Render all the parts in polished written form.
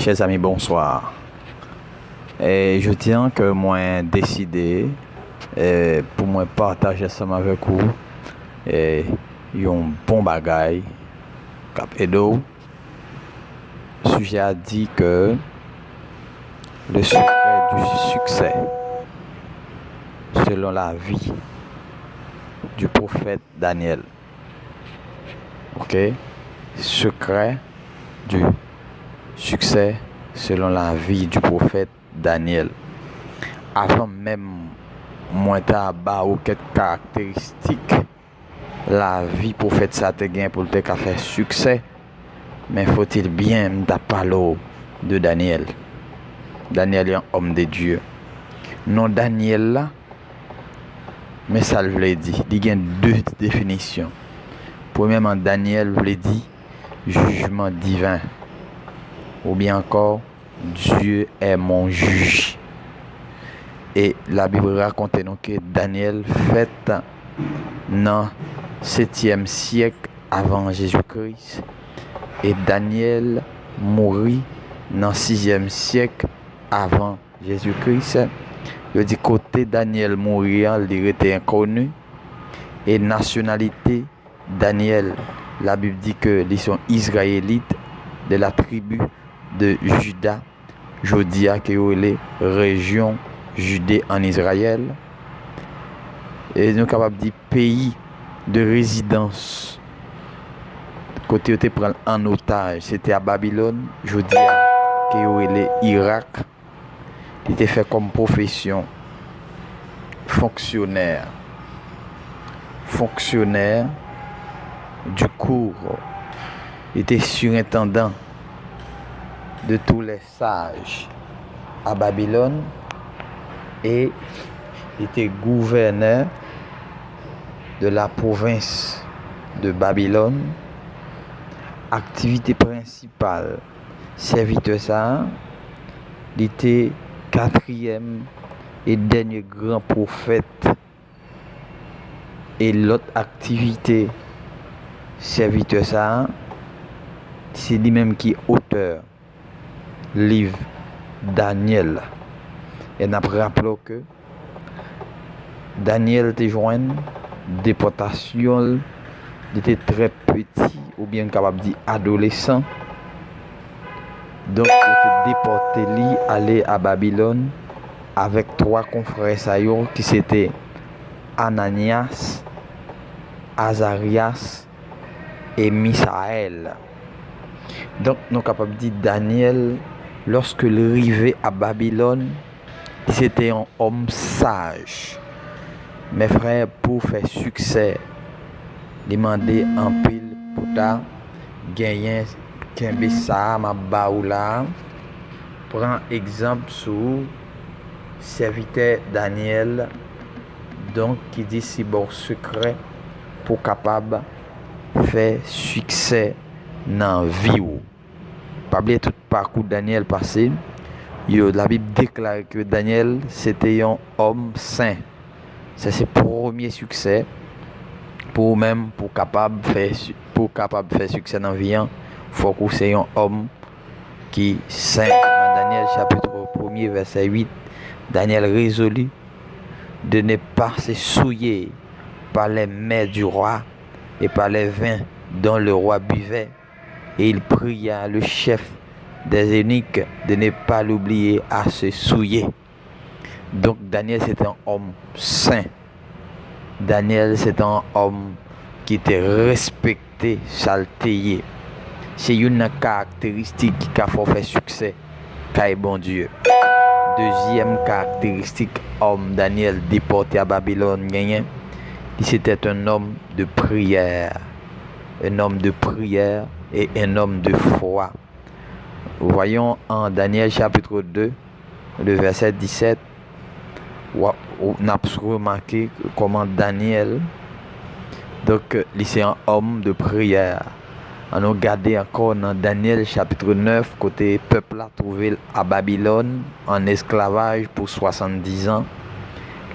Chers amis, bonsoir. Et je tiens que moi décidé pour moi partager ça avec vous et un bon bagay cap edo. Sujet a dit que le secret du succès selon la vie du prophète Daniel. OK? Secret du succès selon la vie du prophète Daniel. Avant même moi t'aba ou quelques caractéristiques la vie prophète ça te gain pour te faire succès, mais faut-il bien t'a parler de Daniel. Daniel est un homme de Dieu. Non Daniel là, mais ça le veut dire, il y a deux définitions. Premièrement, Daniel veut dire jugement divin. Ou bien encore, Dieu est mon juge. Et la Bible raconte nous que Daniel fait dans 7e siècle avant Jésus-Christ. Et Daniel mourit dans 6e siècle avant Jésus-Christ. Il dit côté Daniel mourir, il était inconnu. Et nationalité Daniel, la Bible dit que ils sont israélites de la tribu de Juda, Jodia qui est les régions Judée en Israël. Et nous sommes capables de dire pays de résidence. Côté où tu prends en otage, c'était à Babylone, Jodia qui est les Irak. Il était fait comme profession fonctionnaire du cours. Il était surintendant de tous les sages à Babylone et il était gouverneur de la province de Babylone. Activité principale, serviteur ça, il était 4e et dernier grand prophète. Et l'autre activité, serviteur ça, c'est lui-même qui est auteur livre Daniel. Et nous rappelons que Daniel était joint déportation, il était très petit ou bien capable de dire adolescent. Donc il était déporté aller à Babylone avec 3 confrères saillants qui c'était Ananias, Azarias et Misaël. Donc nous sommes capables de dire Daniel, lorsque il arrivait à Babylone, c'était un homme sage. Mes frères, pour faire succès, demander en pile pour ta gagner kembe ça ma baoula. Prends exemple sur serviteur Daniel, donc qui dit si bon secret pour capable faire succès dans vie ou pas oublier tout parcours Daniel passé. La Bible déclare que Daniel c'était un homme saint. C'est ses premiers succès pour capable faire succès dans vie. Faut que c'est un homme qui saint. Dans Daniel chapitre 1er verset 8, Daniel résolut de ne pas se souiller par les mets du roi et par les vins dont le roi buvait. Et il pria le chef des eunuques de ne pas l'oublier à se souiller. Donc Daniel c'était un homme saint. Daniel c'est un homme qui était respecté, saltéé. C'est une caractéristique qui a fait faire succès car bon Dieu. Deuxième caractéristique, homme Daniel déporté à Babylone gagné, c'était un homme de prière. Un homme de prière et un homme de foi. Voyons en Daniel chapitre 2, le verset 17, on a remarqué comment Daniel, donc, c'est un homme de prière. On a regardé encore dans Daniel chapitre 9, côté peuple a trouvé à Babylone en esclavage pour 70 ans.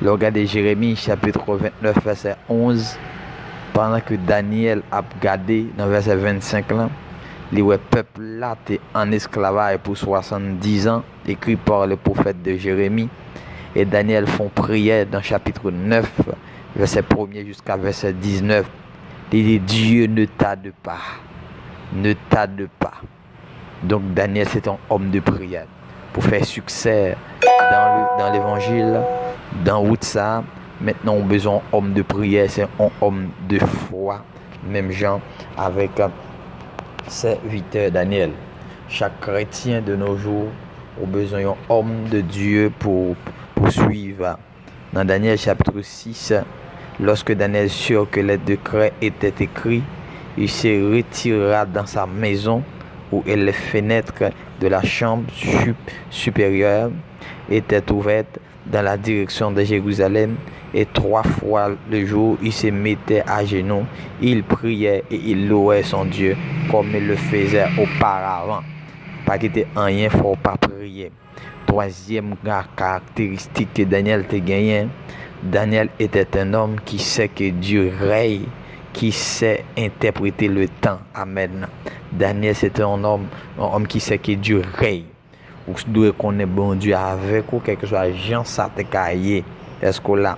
Le regardez Jérémie chapitre 29, verset 11, pendant que Daniel a regardé dans verset 25 là, Le peuple là était en esclavage pour 70 ans, écrit par le prophète de Jérémie. Et Daniel font prière dans chapitre 9, verset 1er jusqu'à verset 19. Il dit Dieu ne tarde pas. Ne tarde pas. Donc Daniel c'est un homme de prière. Pour faire succès dans l'évangile, dans route ça, maintenant on a besoin d'un homme de prière, c'est un homme de foi. Même gens avec serviteur Daniel. Chaque chrétien de nos jours a besoin d'un homme de Dieu pour suivre. Dans Daniel chapitre 6, lorsque Daniel sut que les décrets étaient écrits, il se retira dans sa maison où les fenêtres de la chambre supérieure étaient ouvertes dans la direction de Jérusalem, et 3 fois le jour il se mettait à genoux, il priait et il louait son Dieu comme il le faisait auparavant. Pas qu'il était rien, faut pas prier. Troisième caractéristique que Daniel te gagné, Daniel était un homme qui sait que Dieu règne, qui sait interpréter le temps. Amen. Daniel c'était un homme qui sait que Dieu règne. Ou doit connaître bon Dieu avec ou quelque chose gens ça te cahier. Est-ce que là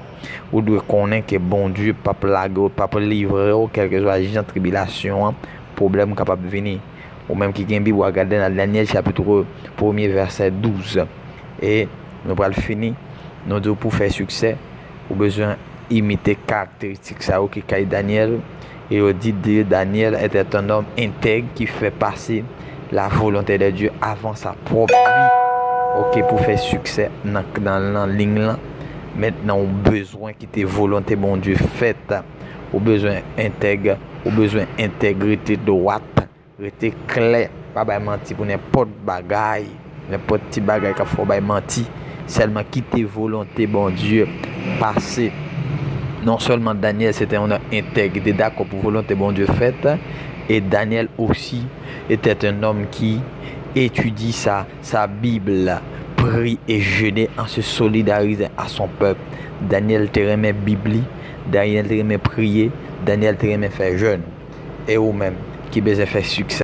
ou doit connaître que bon Dieu pas plaguer, pas livrer ou quelque chose gens tribulation, problème capable venir. Ou même qui gagne Bible regarder dans Daniel chapitre 1er verset 12. Et nous allons finir. Nous devons pour faire succès, ou besoin imiter caractéristiques ça qui caille Daniel. Et on dit que Daniel était un homme intègre qui fait passer la volonté de Dieu avant sa propre vie. Ok, pour faire succès dans la ligne là. Maintenant, on a besoin que tes volontés, bon Dieu, faites. On a besoin intègre, on a besoin intégrité droite, rester clair, pas mentir pour n'importe bagaille, n'importe petit bagaille qu'il faut mentir. Seulement quitter volonté, bon Dieu, passer. Non seulement Daniel, c'était un intègre, il était d'accord pour volonté, bon Dieu, faite. Et Daniel aussi était un homme qui étudie sa Bible, prie et jeûne en se solidarisant à son peuple. Daniel te remet Bible, Daniel te remet prier, Daniel te remet faire jeûne. Et vous-même qui besoin faire succès.